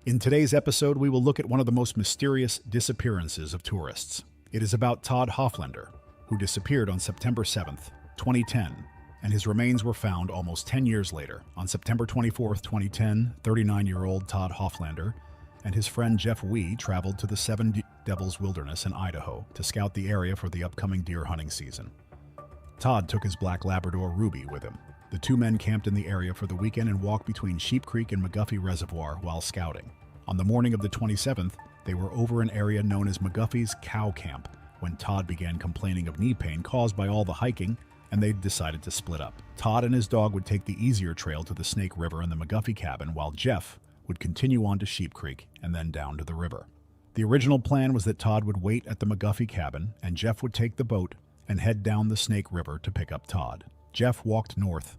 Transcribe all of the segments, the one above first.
In today's episode, we will look at one of the most mysterious disappearances of tourists. It is about Todd Hofflander, who disappeared on September 7th, 2010, and his remains were found almost 10 years later. On September 24th, 2010, 39-year-old Todd Hofflander and his friend Jeff Wee traveled to the Seven Devils Wilderness in Idaho to scout the area for the upcoming deer hunting season. Todd took his black Labrador Ruby with him. The two men camped in the area for the weekend and walked between Sheep Creek and McGuffey Reservoir while scouting. On the morning of the 27th, they were over an area known as McGuffey's Cow Camp when Todd began complaining of knee pain caused by all the hiking, and they decided to split up. Todd and his dog would take the easier trail to the Snake River and the McGuffey cabin, while Jeff would continue on to Sheep Creek and then down to the river. The original plan was that Todd would wait at the McGuffey cabin and Jeff would take the boat and head down the Snake River to pick up Todd. Jeff walked north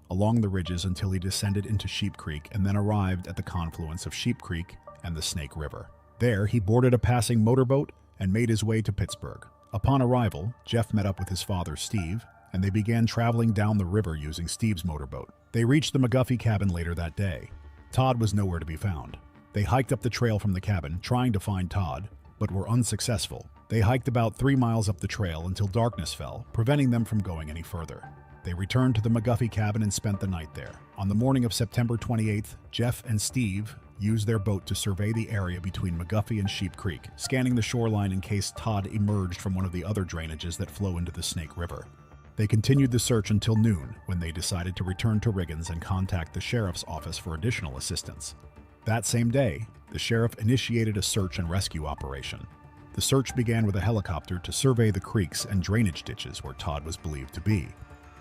along the ridges until he descended into Sheep Creek and then arrived at the confluence of Sheep Creek and the Snake River. There, he boarded a passing motorboat and made his way to Pittsburgh. Upon arrival, Jeff met up with his father, Steve, and they began traveling down the river using Steve's motorboat. They reached the McGuffey cabin later that day. Todd was nowhere to be found. They hiked up the trail from the cabin, trying to find Todd, but were unsuccessful. They hiked about 3 miles up the trail until darkness fell, preventing them from going any further. They returned to the McGuffey cabin and spent the night there. On the morning of September 28th, Jeff and Steve used their boat to survey the area between McGuffey and Sheep Creek, scanning the shoreline in case Todd emerged from one of the other drainages that flow into the Snake River. They continued the search until noon, when they decided to return to Riggins and contact the sheriff's office for additional assistance. That same day, the sheriff initiated a search and rescue operation. The search began with a helicopter to survey the creeks and drainage ditches where Todd was believed to be.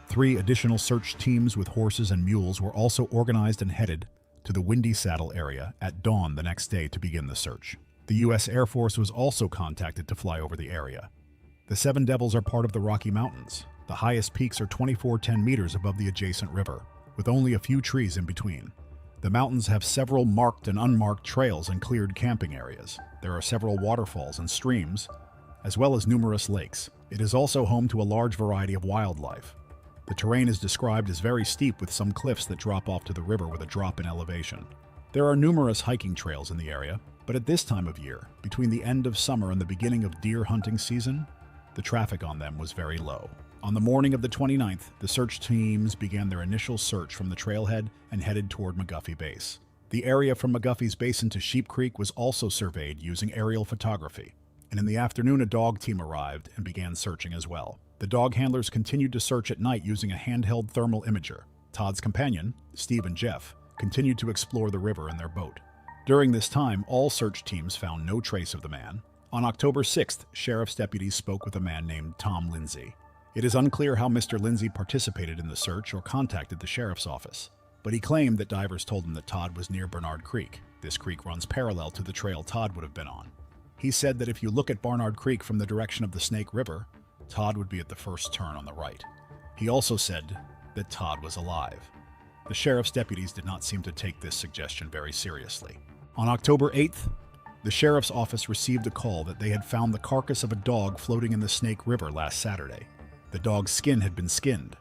3 additional search teams with horses and mules were also organized and headed to the Windy Saddle area at dawn the next day to begin the search. The U.S. Air Force was also contacted to fly over the area. The Seven Devils are part of the Rocky Mountains. The highest peaks are 2410 meters above the adjacent river, with only a few trees in between. The mountains have several marked and unmarked trails and cleared camping areas. There are several waterfalls and streams, as well as numerous lakes. It is also home to a large variety of wildlife. The terrain is described as very steep with some cliffs that drop off to the river with a drop in elevation. There are numerous hiking trails in the area, but at this time of year, between the end of summer and the beginning of deer hunting season, the traffic on them was very low. On the morning of the 29th, the search teams began their initial search from the trailhead and headed toward McGuffey Base. The area from McGuffey's Basin to Sheep Creek was also surveyed using aerial photography, and in the afternoon a dog team arrived and began searching as well. The dog handlers continued to search at night using a handheld thermal imager. Todd's companion, Steve and Jeff, continued to explore the river in their boat. During this time, all search teams found no trace of the man. On October 6th, sheriff's deputies spoke with a man named Tom Lindsay. It is unclear how Mr. Lindsay participated in the search or contacted the sheriff's office, but he claimed that divers told him that Todd was near Barnard Creek. This creek runs parallel to the trail Todd would have been on. He said that if you look at Barnard Creek from the direction of the Snake River, Todd would be at the first turn on the right. He also said that Todd was alive. The sheriff's deputies did not seem to take this suggestion very seriously. On October 8th, the sheriff's office received a call that they had found the carcass of a dog floating in the Snake River last Saturday. The dog's skin had been skinned.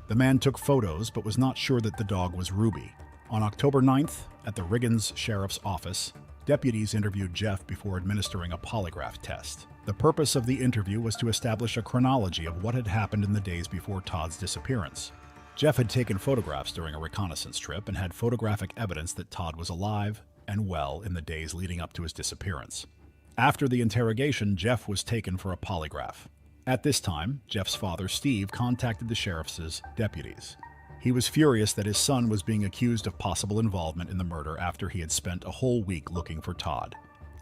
The man took photos but was not sure that the dog was Ruby. On October 9th, at the Riggins Sheriff's Office, deputies interviewed Jeff before administering a polygraph test. The purpose of the interview was to establish a chronology of what had happened in the days before Todd's disappearance. Jeff had taken photographs during a reconnaissance trip and had photographic evidence that Todd was alive and well in the days leading up to his disappearance. After the interrogation, Jeff was taken for a polygraph. At this time, Jeff's father, Steve, contacted the sheriff's deputies. He was furious that his son was being accused of possible involvement in the murder after he had spent a whole week looking for Todd.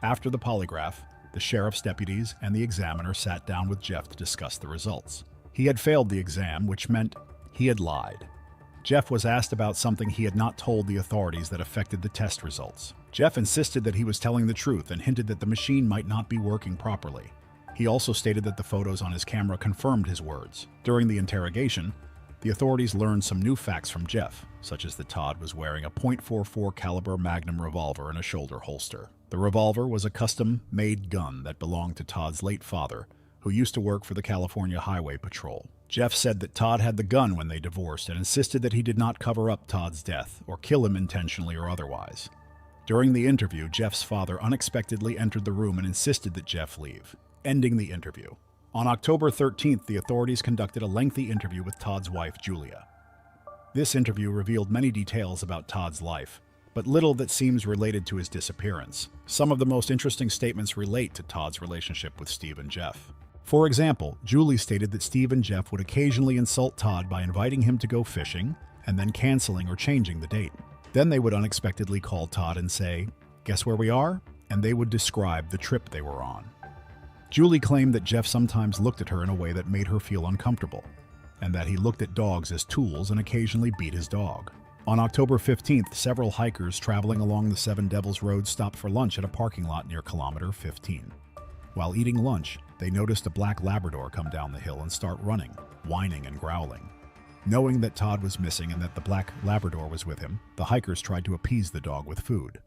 After the polygraph, the sheriff's deputies and the examiner sat down with Jeff to discuss the results. He had failed the exam, which meant he had lied. Jeff was asked about something he had not told the authorities that affected the test results. Jeff insisted that he was telling the truth and hinted that the machine might not be working properly. He also stated that the photos on his camera confirmed his words. During the interrogation, the authorities learned some new facts from Jeff, such as that Todd was wearing a .44 caliber Magnum revolver in a shoulder holster. The revolver was a custom-made gun that belonged to Todd's late father, who used to work for the California Highway Patrol. Jeff said that Todd had the gun when they divorced and insisted that he did not cover up Todd's death or kill him intentionally or otherwise. During the interview, Jeff's father unexpectedly entered the room and insisted that Jeff leave, ending the interview. On October 13th, the authorities conducted a lengthy interview with Todd's wife, Julia. This interview revealed many details about Todd's life, but little that seems related to his disappearance. Some of the most interesting statements relate to Todd's relationship with Steve and Jeff. For example, Julie stated that Steve and Jeff would occasionally insult Todd by inviting him to go fishing and then canceling or changing the date. Then they would unexpectedly call Todd and say, "Guess where we are?" And they would describe the trip they were on. Julie claimed that Jeff sometimes looked at her in a way that made her feel uncomfortable, and that he looked at dogs as tools and occasionally beat his dog. On October 15th, several hikers traveling along the Seven Devils Road stopped for lunch at a parking lot near kilometer 15. While eating lunch, they noticed a black Labrador come down the hill and start running, whining and growling. Knowing that Todd was missing and that the black Labrador was with him, the hikers tried to appease the dog with food.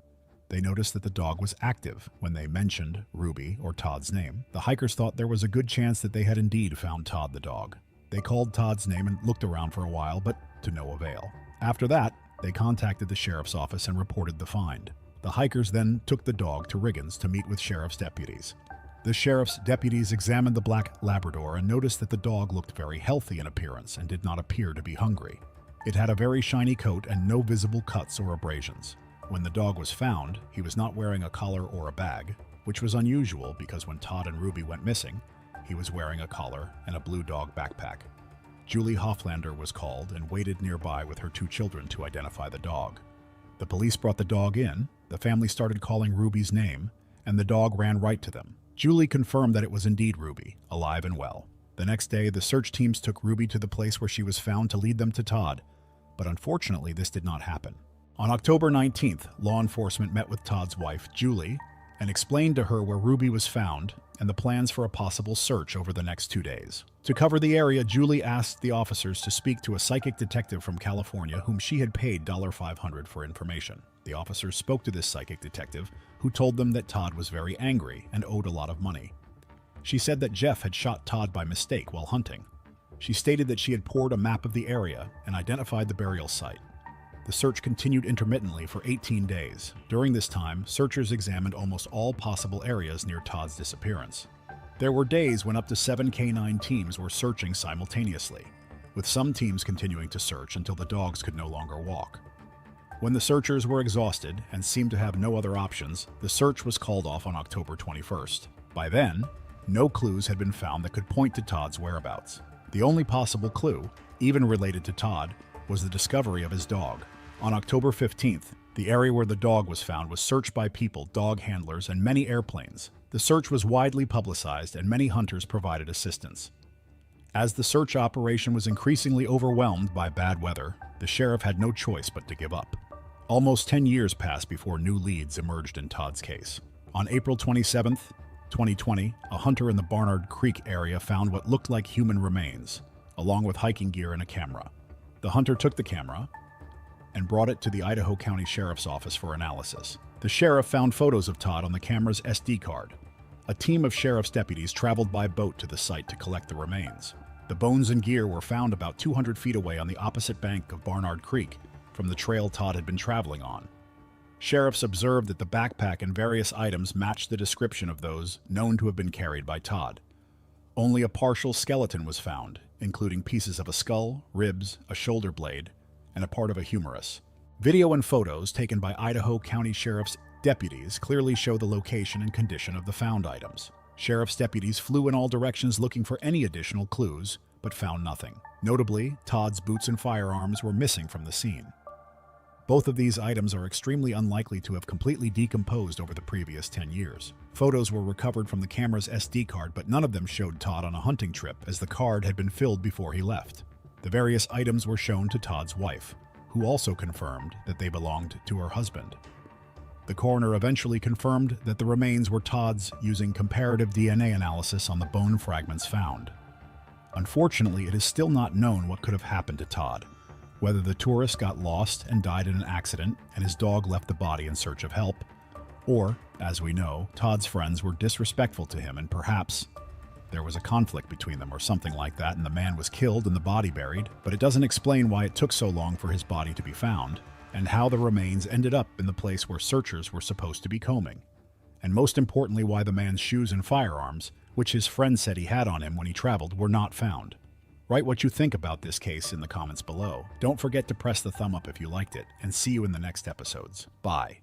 They noticed that the dog was active when they mentioned Ruby or Todd's name. The hikers thought there was a good chance that they had indeed found Todd the dog. They called Todd's name and looked around for a while, but to no avail. After that, they contacted the sheriff's office and reported the find. The hikers then took the dog to Riggins to meet with sheriff's deputies. The sheriff's deputies examined the black Labrador and noticed that the dog looked very healthy in appearance and did not appear to be hungry. It had a very shiny coat and no visible cuts or abrasions. When the dog was found, he was not wearing a collar or a bag, which was unusual because when Todd and Ruby went missing, he was wearing a collar and a blue dog backpack. Julie Hofflander was called and waited nearby with her 2 children to identify the dog. The police brought the dog in, the family started calling Ruby's name, and the dog ran right to them. Julie confirmed that it was indeed Ruby, alive and well. The next day, the search teams took Ruby to the place where she was found to lead them to Todd, but unfortunately this did not happen. On October 19th, law enforcement met with Todd's wife, Julie, and explained to her where Ruby was found and the plans for a possible search over the next 2 days. To cover the area, Julie asked the officers to speak to a psychic detective from California whom she had paid $500 for information. The officers spoke to this psychic detective, who told them that Todd was very angry and owed a lot of money. She said that Jeff had shot Todd by mistake while hunting. She stated that she had poured a map of the area and identified the burial site. The search continued intermittently for 18 days. During this time, searchers examined almost all possible areas near Todd's disappearance. There were days when up to 7 canine teams were searching simultaneously, with some teams continuing to search until the dogs could no longer walk. When the searchers were exhausted and seemed to have no other options, the search was called off on October 21st. By then, no clues had been found that could point to Todd's whereabouts. The only possible clue, even related to Todd, was the discovery of his dog. On October 15th, the area where the dog was found was searched by people, dog handlers, and many airplanes. The search was widely publicized and many hunters provided assistance. As the search operation was increasingly overwhelmed by bad weather, the sheriff had no choice but to give up. Almost 10 years passed before new leads emerged in Todd's case. On April 27, 2020, a hunter in the Barnard Creek area found what looked like human remains, along with hiking gear and a camera. The hunter took the camera and brought it to the Idaho County Sheriff's Office for analysis. The sheriff found photos of Todd on the camera's SD card. A team of sheriff's deputies traveled by boat to the site to collect the remains. The bones and gear were found about 200 feet away on the opposite bank of Barnard Creek from the trail Todd had been traveling on. Sheriffs observed that the backpack and various items matched the description of those known to have been carried by Todd. Only a partial skeleton was found, including pieces of a skull, ribs, a shoulder blade, and a part of a humerus. Video and photos taken by Idaho County Sheriff's deputies clearly show the location and condition of the found items. Sheriff's deputies flew in all directions looking for any additional clues, but found nothing. Notably, Todd's boots and firearms were missing from the scene. Both of these items are extremely unlikely to have completely decomposed over the previous 10 years. Photos were recovered from the camera's SD card, but none of them showed Todd on a hunting trip, as the card had been filled before he left. The various items were shown to Todd's wife, who also confirmed that they belonged to her husband. The coroner eventually confirmed that the remains were Todd's using comparative DNA analysis on the bone fragments found. Unfortunately, it is still not known what could have happened to Todd, whether the tourist got lost and died in an accident and his dog left the body in search of help, or, as we know, Todd's friends were disrespectful to him and perhaps there was a conflict between them or something like that and the man was killed and the body buried, but it doesn't explain why it took so long for his body to be found. and how the remains ended up in the place where searchers were supposed to be combing. And most importantly, why the man's shoes and firearms, which his friend said he had on him when he traveled, were not found. Write what you think about this case in the comments below. Don't forget to press the thumb up if you liked it, and see you in the next episodes. Bye.